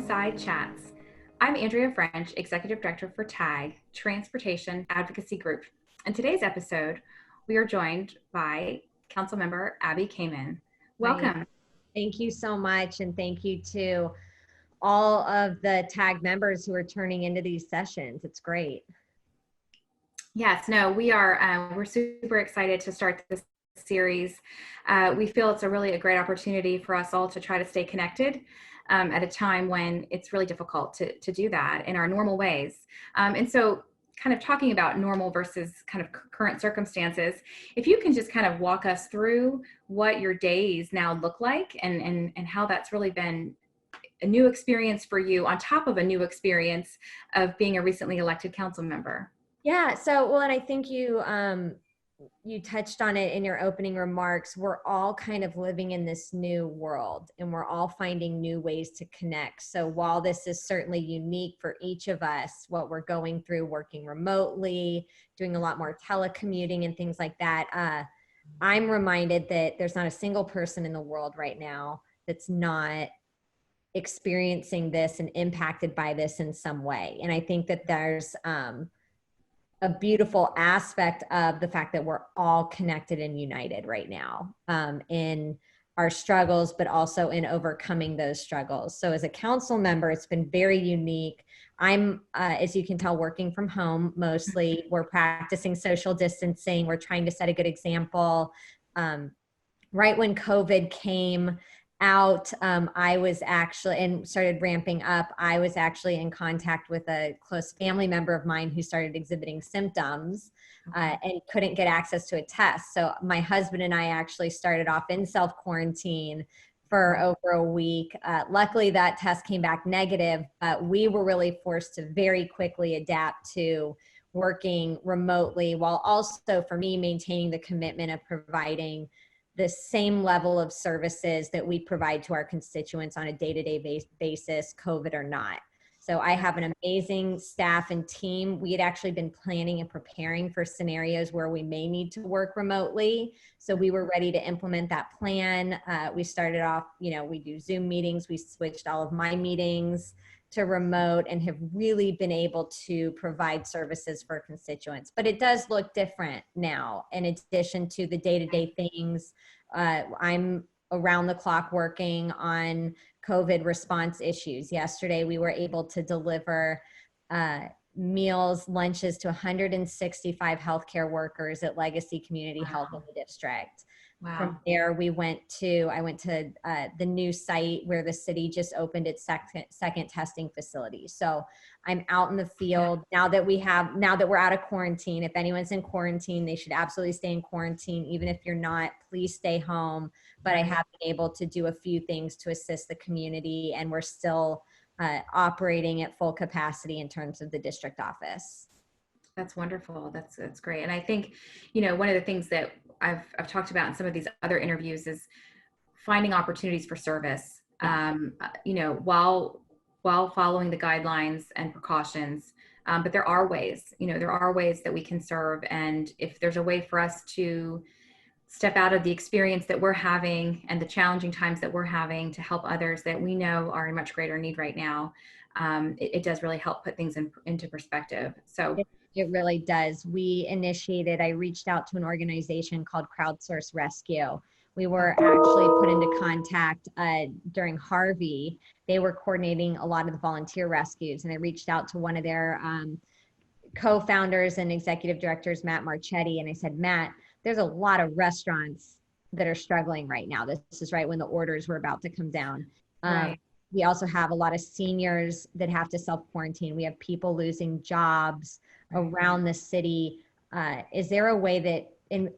HomeSide Chats. I'm Andrea French, Executive Director for TAG, Transportation Advocacy Group. In today's episode, we are joined by Councilmember Abbie Kamin. Welcome. Right. Thank you so much, and thank you to all of the TAG members who are turning into these sessions. It's great. Yes, no, we're super excited to start this series. We feel it's a great opportunity for us all to try to stay connected at a time when it's really difficult to do that in our normal ways. And so kind of talking about normal versus kind of current circumstances, if you can just kind of walk us through what your days now look like and how that's really been a new experience for you on top of a new experience of being a recently elected council member. Yeah. So, well, and I think you touched on it in your opening remarks. We're all kind of living in this new world, and we're all finding new ways to connect. So while this is certainly unique for each of us, what we're going through, working remotely, doing a lot more telecommuting and things like that, I'm reminded that there's not a single person in the world right now that's not experiencing this and impacted by this in some way. And I think that there's a beautiful aspect of the fact that we're all connected and united right now in our struggles, but also in overcoming those struggles. So as a council member, it's been very unique. I'm, as you can tell, working from home mostly. We're practicing social distancing. We're trying to set a good example. Right when COVID came out, I was actually, and started ramping up, I was actually in contact with a close family member of mine who started exhibiting symptoms and couldn't get access to a test. So my husband and I actually started off in self-quarantine for over a week. Luckily that test came back negative, but we were really forced to very quickly adapt to working remotely, while also for me maintaining the commitment of providing the same level of services that we provide to our constituents on a day-to-day basis, COVID or not. So I have an amazing staff and team. We had actually been planning and preparing for scenarios where we may need to work remotely. So we were ready to implement that plan. We started off, we do Zoom meetings. We switched all of my meetings to remote and have really been able to provide services for constituents. But it does look different now. In addition to the day-to-day things, I'm around the clock working on COVID response issues. Yesterday, we were able to deliver meals, lunches to 165 healthcare workers at Legacy Community Health in the district. Wow. From there, I went to the new site where the city just opened its second testing facility. So I'm out in the field now that we're out of quarantine. If anyone's in quarantine, they should absolutely stay in quarantine. Even if you're not, please stay home. But I have been able to do a few things to assist the community, and we're still operating at full capacity in terms of the district office. That's wonderful. That's great. And I think, one of the things that I've talked about in some of these other interviews is finding opportunities for service, while following the guidelines and precautions. But there are ways that we can serve. And if there's a way for us to step out of the experience that we're having and the challenging times that we're having to help others that we know are in much greater need right now, it does really help put things into perspective. So it really does. I reached out to an organization called Crowdsource Rescue. We were actually put into contact during Harvey. They were coordinating a lot of the volunteer rescues, and I reached out to one of their co-founders and executive directors, Matt Marchetti, and I said, Matt, there's a lot of restaurants that are struggling right now. This is right when the orders were about to come down. Right. We also have a lot of seniors that have to self-quarantine. We have people losing jobs around the city. Is there a way that in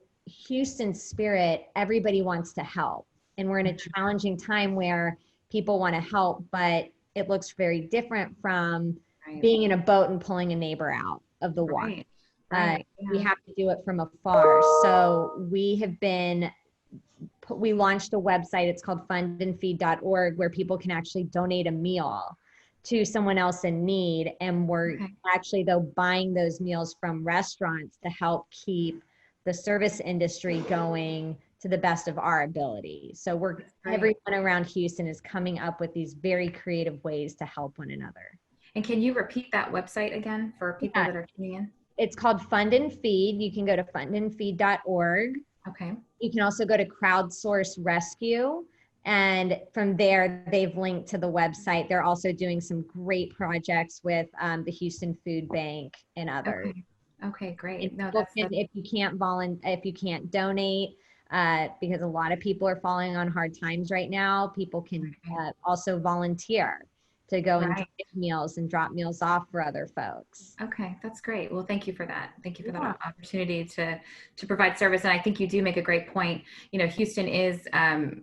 Houston spirit, everybody wants to help? And we're in a challenging time where people want to help, but it looks very different from being in a boat and pulling a neighbor out of the water. We have to do it from afar. So we launched a website. It's called fundandfeed.org, where people can actually donate a meal to someone else in need. And we're actually, though, buying those meals from restaurants to help keep the service industry going to the best of our ability. So everyone around Houston is coming up with these very creative ways to help one another. And can you repeat that website again for people that are tuning in? It's called Fund and Feed. You can go to fundandfeed.org. Okay. You can also go to Crowdsource Rescue. And from there, they've linked to the website. They're also doing some great projects with the Houston Food Bank and others. Okay, great. No, if you can't donate, because a lot of people are falling on hard times right now, people can also volunteer to go and give meals and drop meals off for other folks. Okay, that's great. Well, thank you for that. Thank you for that opportunity to provide service. And I think you do make a great point. You know, Houston is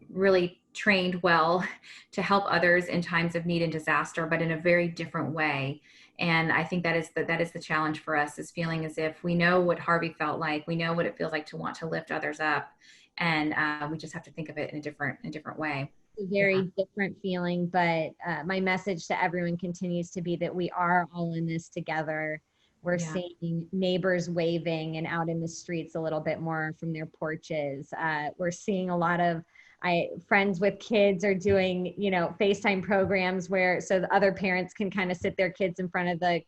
really trained well to help others in times of need and disaster, but in a very different way. And I think that is the challenge for us, is feeling as if we know what Harvey felt like, we know what it feels like to want to lift others up, and we just have to think of it in a different way. A very different feeling, but my message to everyone continues to be that we are all in this together. We're seeing neighbors waving and out in the streets a little bit more from their porches. We're seeing a lot of friends with kids are doing, FaceTime programs so the other parents can kind of sit their kids in front of the,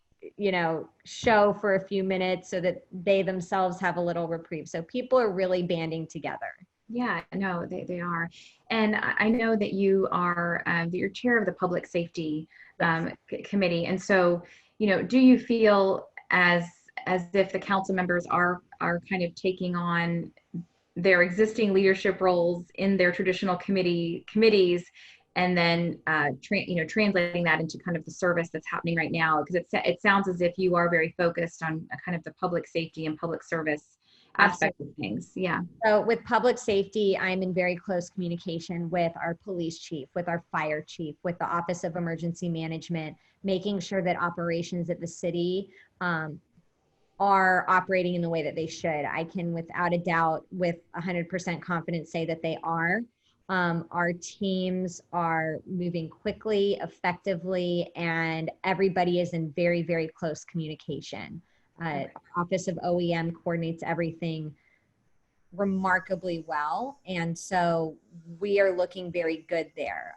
show for a few minutes so that they themselves have a little reprieve. So people are really banding together. Yeah, no, they are. And I know that you are, you're chair of the public safety committee. And so, do you feel as if the council members are kind of taking on their existing leadership roles in their traditional committees, and then translating that into kind of the service that's happening right now? Because it sounds as if you are very focused on kind of the public safety and public service aspect of things. Yeah. So with public safety, I'm in very close communication with our police chief, with our fire chief, with the Office of Emergency Management, making sure that operations at the city are operating in the way that they should. I can, without a doubt, with 100% confidence, say that they are. Our teams are moving quickly, effectively, and everybody is in very, very close communication. Office of OEM coordinates everything remarkably well. And so we are looking very good there.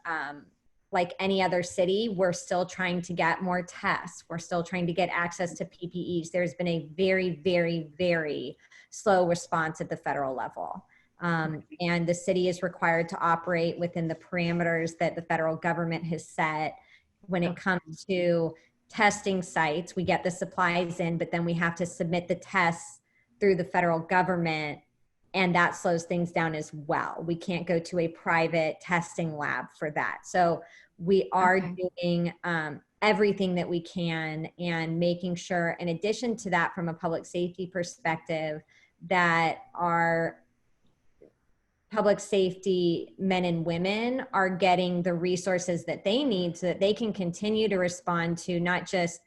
Like any other city, we're still trying to get more tests. We're still trying to get access to PPEs. There's been a very, very, very slow response at the federal level. And the city is required to operate within the parameters that the federal government has set when it comes to testing sites. We get the supplies in, but then we have to submit the tests through the federal government, and that slows things down as well. We can't go to a private testing lab for that. So we are doing everything that we can, and making sure, in addition to that, from a public safety perspective, that our public safety men and women are getting the resources that they need so that they can continue to respond to not just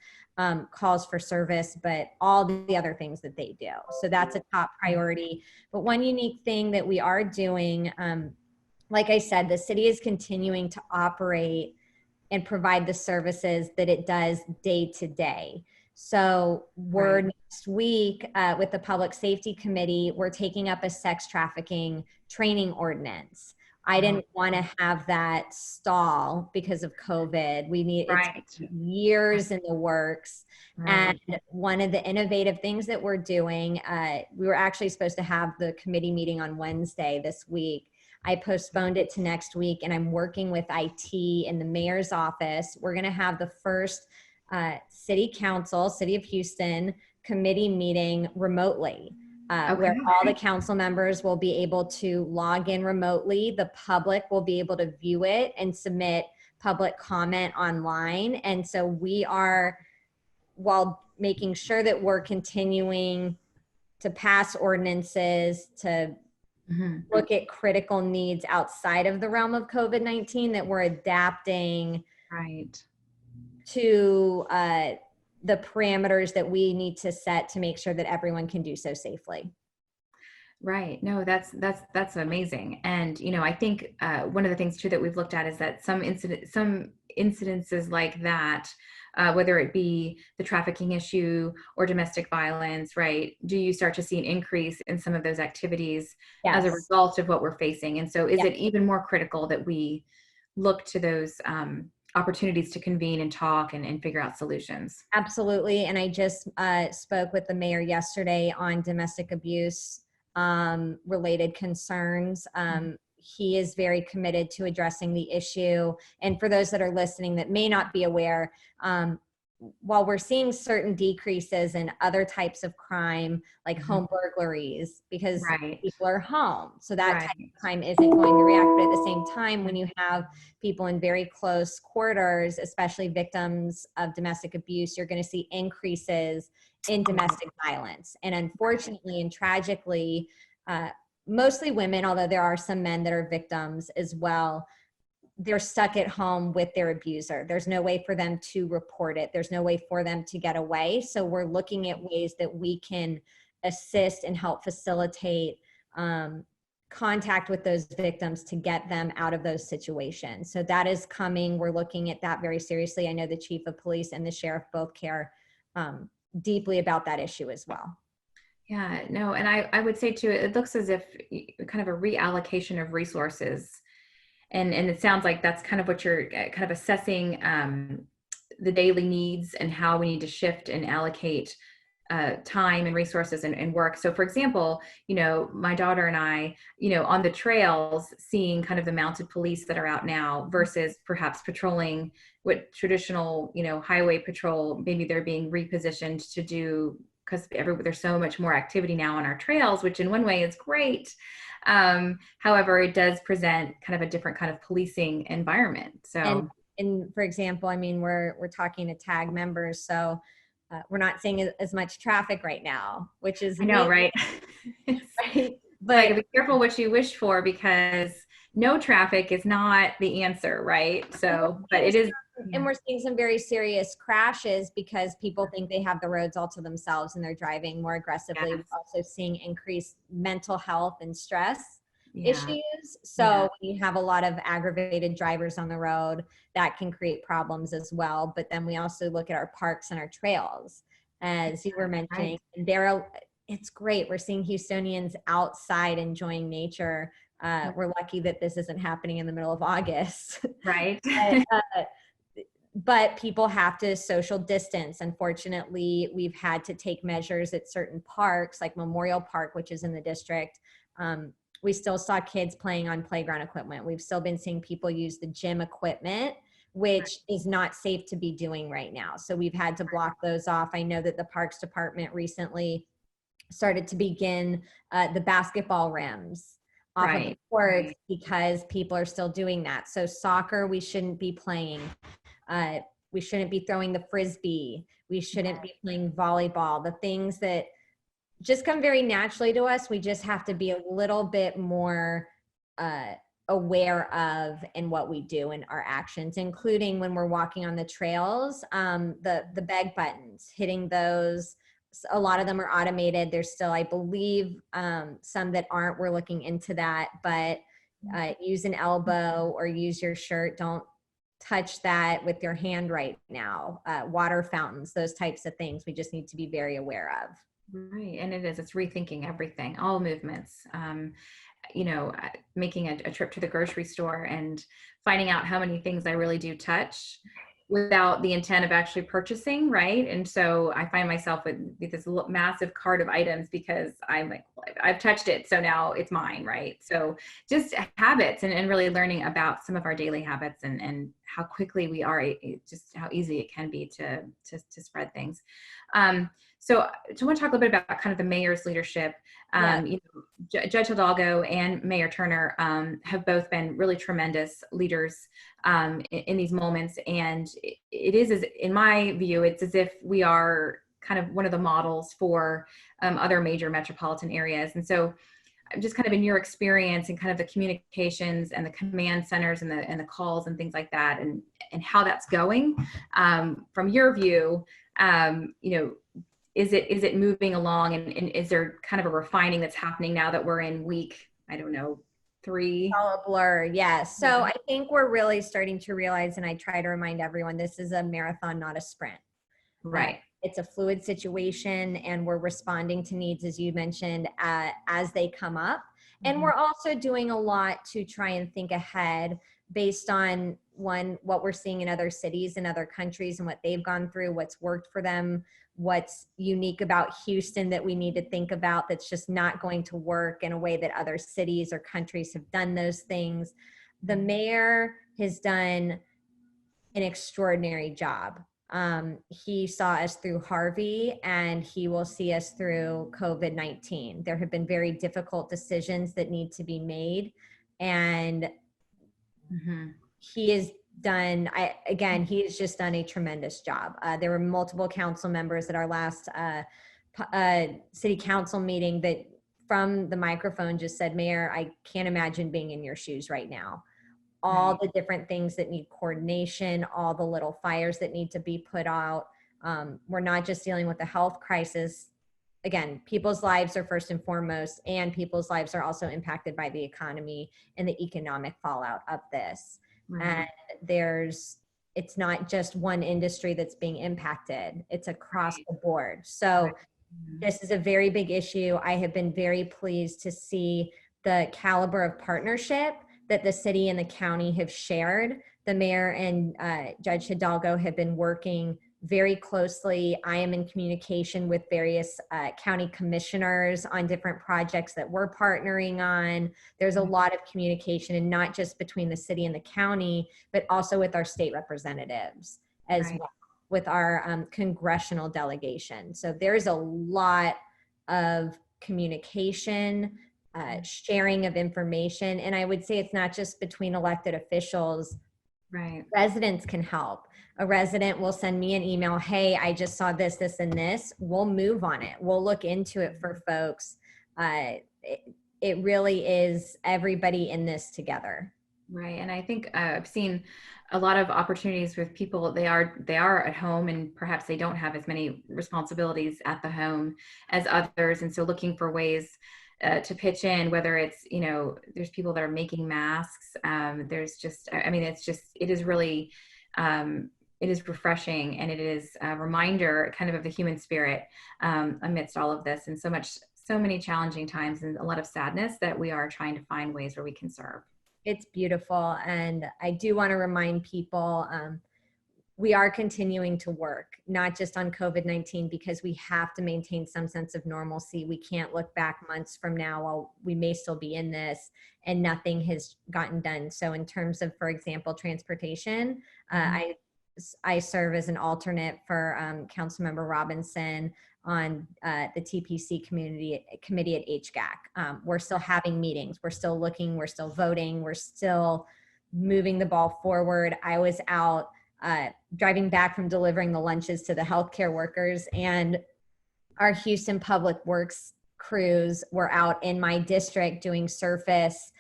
calls for service, but all the other things that they do. So that's a top priority. But one unique thing that we are doing, like I said, the city is continuing to operate and provide the services that it does day to day. So we're next week with the Public Safety Committee, we're taking up a sex trafficking training ordinance. I didn't want to have that stall because of COVID. We need it's years in the works. And one of the innovative things that we're doing, we were actually supposed to have the committee meeting on Wednesday this week. I postponed it to next week, and I'm working with IT in the mayor's office. We're going to have the first city council, City of Houston committee meeting remotely, where all the council members will be able to log in remotely. The public will be able to view it and submit public comment online. And so we are, while making sure that we're continuing to pass ordinances, to look at critical needs outside of the realm of COVID-19, that we're adapting to the parameters that we need to set to make sure that everyone can do so safely. Right. No, that's amazing. And, I think one of the things too that we've looked at is that some incidences like that whether it be the trafficking issue or domestic violence, right? Do you start to see an increase in some of those activities as a Yes. result of what we're facing? And so is Yeah, it even more critical that we look to those opportunities to convene and talk and figure out solutions? absolutely. And I just spoke with the mayor yesterday on domestic abuse related concerns. He is very committed to addressing the issue. And for those that are listening that may not be aware, while we're seeing certain decreases in other types of crime, like home burglaries, because Right, people are home, so that type right, of crime isn't going to react. But at the same time, when you have people in very close quarters, especially victims of domestic abuse, you're going to see increases in domestic violence. And unfortunately and tragically, uh, mostly women, although there are some men that are victims as well, they're stuck at home with their abuser. There's no way for them to report it. There's no way for them to get away. So we're looking at ways that we can assist and help facilitate contact with those victims to get them out of those situations. So that is coming. We're looking at that very seriously. I know the chief of police and the sheriff both care deeply about that issue as well. yeah, no, and I would say too, it looks as if kind of a reallocation of resources, and it sounds like that's kind of what you're kind of assessing, the daily needs and how we need to shift and allocate time and resources and work. So for example, my daughter and I, on the trails, seeing kind of the mounted police that are out now versus perhaps patrolling what traditional, highway patrol, maybe they're being repositioned to do, because there's so much more activity now on our trails, which in one way is great. However, it does present kind of a different kind of policing environment. And So, for example, I mean, we're talking to tag members, so we're not seeing as much traffic right now, which is I know, neat, right? right? Like, But be careful what you wish for, because no traffic is not the answer, right? and we're So, but seeing it is, and yeah, we're seeing some very serious crashes because people think they have the roads all to themselves and they're driving more aggressively. yes, We're also seeing increased mental health and stress yeah, issues. yeah, So when you have a lot of aggravated drivers on the road, that can create problems as well. But then we also look at our parks and our trails, as you were mentioning, right, and it's great. We're seeing Houstonians outside enjoying nature. We're lucky that this isn't happening in the middle of August. right. but, but people have to social distance. Unfortunately, we've had to take measures at certain parks, like Memorial Park, which is in the district. We still saw kids playing on playground equipment. We've still been seeing people use the gym equipment, which is not safe to be doing right now. So we've had to block those off. I know that the Parks Department recently started to begin the basketball rims off of the Right, courts right, because people are still doing that. So soccer, we shouldn't be playing. Uh, we shouldn't be throwing the frisbee. We shouldn't be playing volleyball. The things that just come very naturally to us, we just have to be a little bit more aware of in what we do in our actions, including when we're walking on the trails. The bag buttons, hitting those. A lot of them are automated. There's still, I believe, some that aren't. We're looking into that, but use an elbow or use your shirt. Don't touch that with your hand right now. Water fountains, those types of things, we just need to be very aware of. right. And it's rethinking everything, all movements. Making a trip to the grocery store and finding out how many things I really do touch without the intent of actually purchasing, right? And so I find myself with this massive cart of items because I'm like, well, I've touched it, so now it's mine, right? So just habits and really learning about some of our daily habits and how quickly we are, just how easy it can be to spread things. So I want to talk a little bit about kind of the mayor's leadership. Yeah. Judge Hidalgo and Mayor Turner have both been really tremendous leaders in these moments. And it is, in my view, it's as if we are kind of one of the models for other major metropolitan areas. And so just kind of in your experience and kind of the communications and the command centers and the calls and things like that, and how that's going from your view, is it moving along, and is there kind of a refining that's happening now that we're in week, I don't know, three. All a blur. Yes. So Yeah. I think we're really starting to realize, and I try to remind everyone, this is a marathon, not a sprint. Uh, Right. it's a fluid situation, and we're responding to needs, as you mentioned, as they come up. And Mhm. we're also doing a lot to try and think ahead based on what we're seeing in other cities and other countries and what they've gone through, what's worked for them, what's unique about Houston that we need to think about that's just not going to work in a way that other cities or countries have done those things. The mayor has done an extraordinary job. He saw us through Harvey, and he will see us through COVID-19. There have been very difficult decisions that need to be made. And Mhm. he has done, he has just done a tremendous job. There were multiple council members at our last city council meeting that from the microphone just said, Mayor, I can't imagine being in your shoes right now. All Right. the different things that need coordination, all the little fires that need to be put out. We're not just dealing with the health crisis. Again, people's lives are first and foremost, and people's lives are also impacted by the economy and the economic fallout of this. And Right. it's not just one industry that's being impacted, it's across Right. the board. Right. So Mhm. this is a very big issue. I have been very pleased to see the caliber of partnership that the city and the county have shared. The mayor and Judge Hidalgo have been working very closely. I am in communication with various county commissioners on different projects that we're partnering on. There's a lot of communication, and not just between the city and the county, but also with our state representatives as Right. well, with our congressional delegation. So there's a lot of communication, sharing of information. And I would say it's not just between elected officials. Right. Residents can help. A resident will send me an email, hey, I just saw this, this, and this. We'll move on it. We'll look into it for folks. It really is everybody in this together. Right. And I think I've seen a lot of opportunities with people. They are at home, and perhaps they don't have as many responsibilities at the home as others. And so looking for ways to pitch in, whether it's, there's people that are making masks. There's just, I mean, it is really, it is refreshing, and it is a reminder kind of the human spirit amidst all of this, and so many challenging times and a lot of sadness, that we are trying to find ways where we can serve. It's beautiful. And I do want to remind people, we are continuing to work, not just on COVID-19, because we have to maintain some sense of normalcy. We can't look back months from now while we may still be in this and nothing has gotten done. So in terms of, for example, transportation, I serve as an alternate for Councilmember Robinson on the TPC committee at HGAC. We're still having meetings. We're still looking. We're still voting. We're still moving the ball forward. I was out driving back from delivering the lunches to the healthcare workers, and our Houston Public Works crews were out in my district doing surface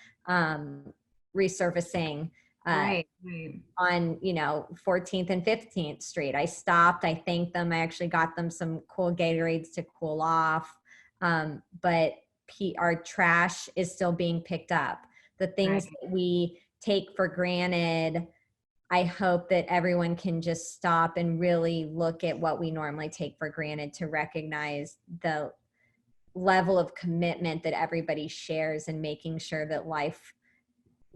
resurfacing Right. Right. on 14th and 15th Street. I stopped, I thanked them, I actually got them some cool Gatorades to cool off. But our trash is still being picked up. The things Right. that we take for granted, I hope that everyone can just stop and really look at what we normally take for granted to recognize the level of commitment that everybody shares in making sure that life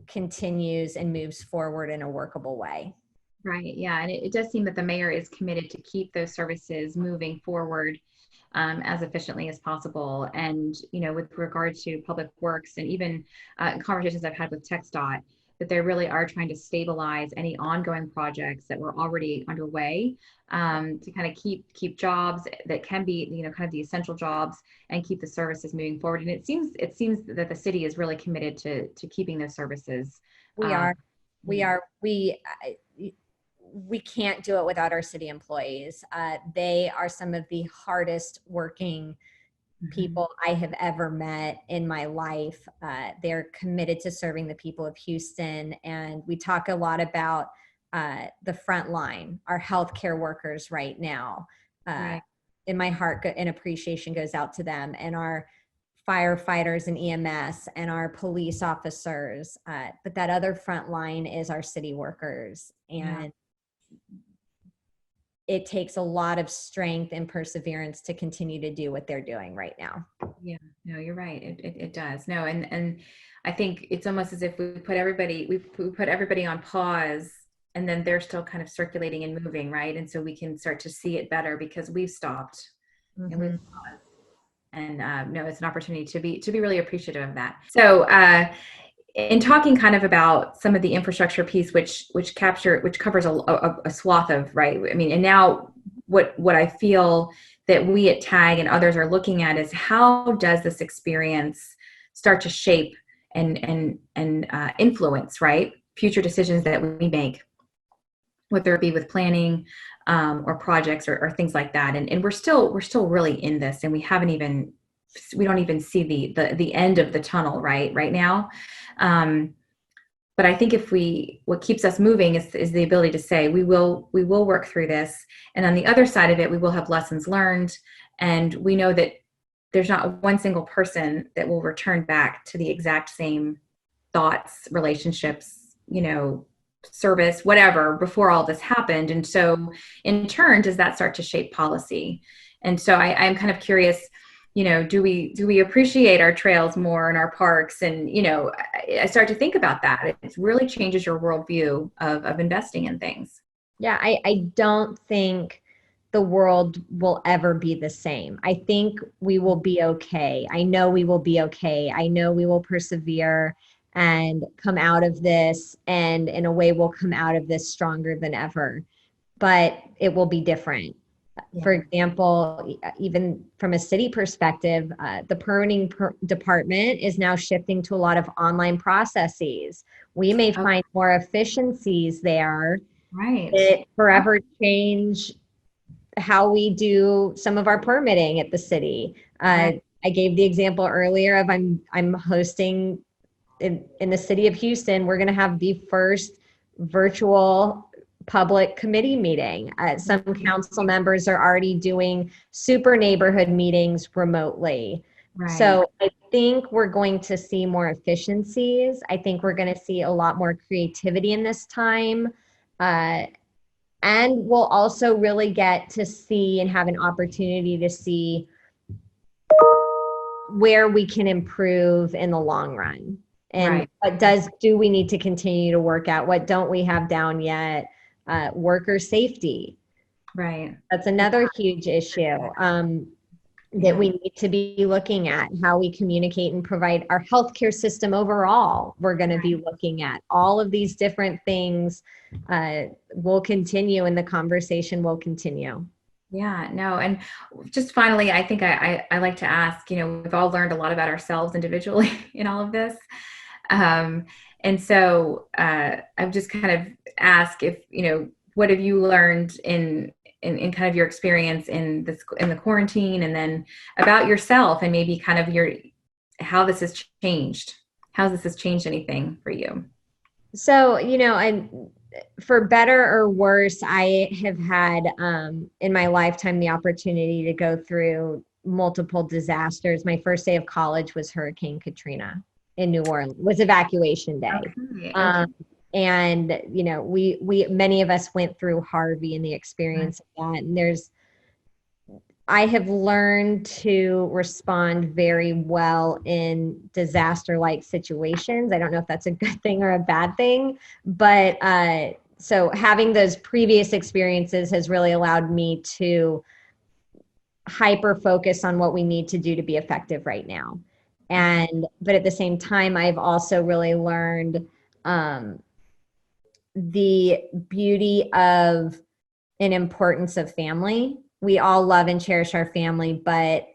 continues and moves forward in a workable way. Right. Yeah. And it does seem that the mayor is committed to keep those services moving forward as efficiently as possible. And, with regard to public works, and even conversations I've had with TxDOT, that they really are trying to stabilize any ongoing projects that were already underway, to kind of keep jobs that can be, kind of the essential jobs, and keep the services moving forward. And it seems that the city is really committed to keeping those services. We Um, are, we yeah. are, we can't do it without our city employees. They are some of the hardest working Mhm. people I have ever met in my life. They're committed to serving the people of Houston. And we talk a lot about the front line, our healthcare workers right now. Uh, Right. and my heart and appreciation goes out to them, and our firefighters and EMS and our police officers. But that other front line is our city workers. And it takes a lot of strength and perseverance to continue to do what they're doing right now. Yeah, no, you're right. It does. No, and I think it's almost as if we put everybody on pause, and then they're still kind of circulating and moving, right? And so we can start to see it better because we've stopped and we've paused. And no, it's an opportunity to be really appreciative of that. So in talking kind of about some of the infrastructure piece, which covers a swath of, right? I mean, and now what I feel that we at TAG and others are looking at is how does this experience start to shape and influence, right, future decisions that we make, whether it be with planning or projects or things like that. And we're still really in this, and we don't even see the end of the tunnel right now. But I think what keeps us moving is the ability to say, we will work through this. And on the other side of it, we will have lessons learned. And we know that there's not one single person that will return back to the exact same thoughts, relationships, service, whatever, before all this happened. And so in turn, does that start to shape policy? And so I'm kind of curious, do we appreciate our trails more and our parks? And, I start to think about that. It really changes your worldview of investing in things. Yeah, I don't think the world will ever be the same. I think we will be okay. I know we will be okay. I know we will persevere and come out of this, and in a way we'll come out of this stronger than ever, but it will be different. Yeah. For example, even from a city perspective, the permitting department is now shifting to a lot of online processes. We may find more efficiencies there that forever change how we do some of our permitting at the city. I gave the example earlier of I'm hosting in the city of Houston. We're going to have the first virtual public committee meeting. Some council members are already doing super neighborhood meetings remotely. Right. So I think we're going to see more efficiencies. I think we're going to see a lot more creativity in this time. And we'll also really get to see and have an opportunity to see where we can improve in the long run. And what do we need to continue to work at? What don't we have down yet? Worker safety. Right. That's another huge issue that we need to be looking at. How we communicate and provide our healthcare system overall. We're going to be looking at all of these different things. Will continue, and the conversation will continue. Yeah, no. And just finally, I think I like to ask, we've all learned a lot about ourselves individually in all of this. And so I've just kind of asked if, what have you learned in kind of your experience in the quarantine, and then about yourself, and maybe kind of how this has changed, how this has changed anything for you? So, for better or worse, I have had in my lifetime the opportunity to go through multiple disasters. My first day of college was Hurricane Katrina in New Orleans, was evacuation day. Okay. And, we many of us went through Harvey and the experience of that. And I have learned to respond very well in disaster-like situations. I don't know if that's a good thing or a bad thing, but so having those previous experiences has really allowed me to hyper focus on what we need to do to be effective right now. But at the same time, I've also really learned the beauty of and importance of family. We all love and cherish our family, but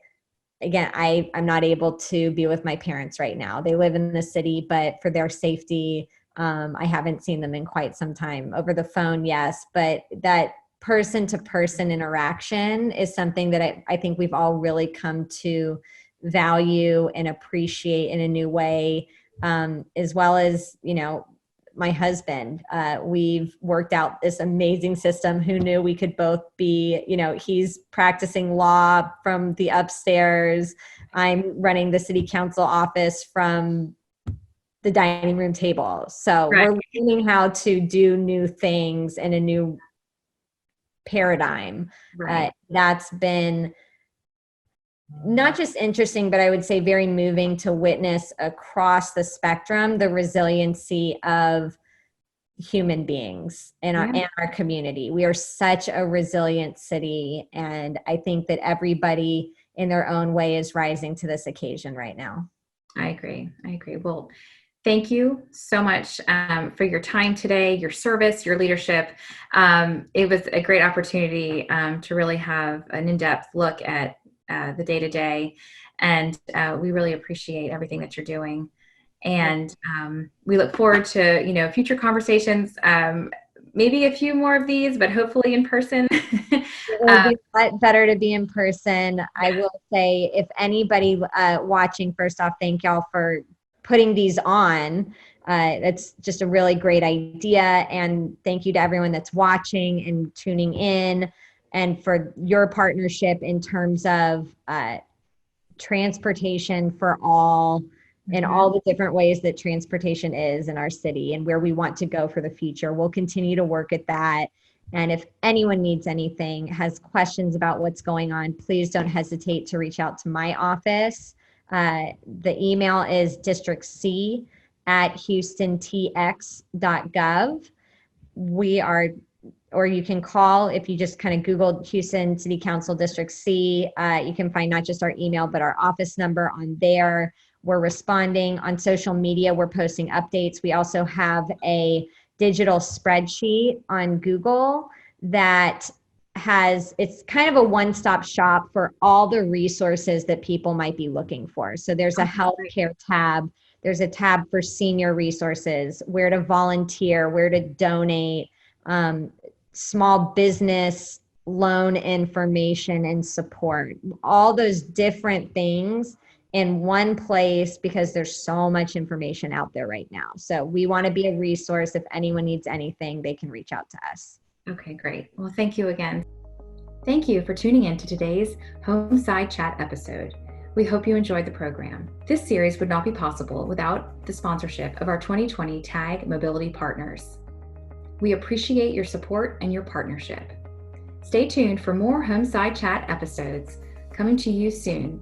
again, I'm not able to be with my parents right now. They live in the city, but for their safety, I haven't seen them in quite some time. Over the phone, yes, but that person-to-person interaction is something that I think we've all really come to value and appreciate in a new way, as well as, my husband. We've worked out this amazing system. Who knew we could both be, he's practicing law from the upstairs. I'm running the city council office from the dining room table. So we're learning how to do new things in a new paradigm. That's been not just interesting, but I would say very moving to witness across the spectrum, the resiliency of human beings in our community. We are such a resilient city. And I think that everybody in their own way is rising to this occasion right now. I agree. Well, thank you so much for your time today, your service, your leadership. It was a great opportunity to really have an in-depth look at the day-to-day, and we really appreciate everything that you're doing. And we look forward to future conversations, maybe a few more of these, but hopefully in person. It would be a lot better to be in person. I will say, if anybody watching, first off, thank y'all for putting these on. That's just a really great idea. And thank you to everyone that's watching and tuning in, and for your partnership in terms of transportation for all, and all the different ways that transportation is in our city and where we want to go for the future. We'll continue to work at that. And if anyone needs anything, has questions about what's going on, please don't hesitate to reach out to my office. The email is districtc@houstontx.gov. Or you can call, if you just kind of Google Houston City Council District C, you can find not just our email, but our office number on there. We're responding on social media. We're posting updates. We also have a digital spreadsheet on Google that it's kind of a one-stop shop for all the resources that people might be looking for. So there's a healthcare tab. There's a tab for senior resources, where to volunteer, where to donate, small business loan information and support, all those different things in one place, because there's so much information out there right now. So we want to be a resource. If anyone needs anything, they can reach out to us. Okay, great. Well, thank you again. Thank you for tuning in to today's HomeSide Chat episode. We hope you enjoyed the program. This series would not be possible without the sponsorship of our 2020 TAG Mobility Partners. We appreciate your support and your partnership. Stay tuned for more HomeSide Chat episodes coming to you soon.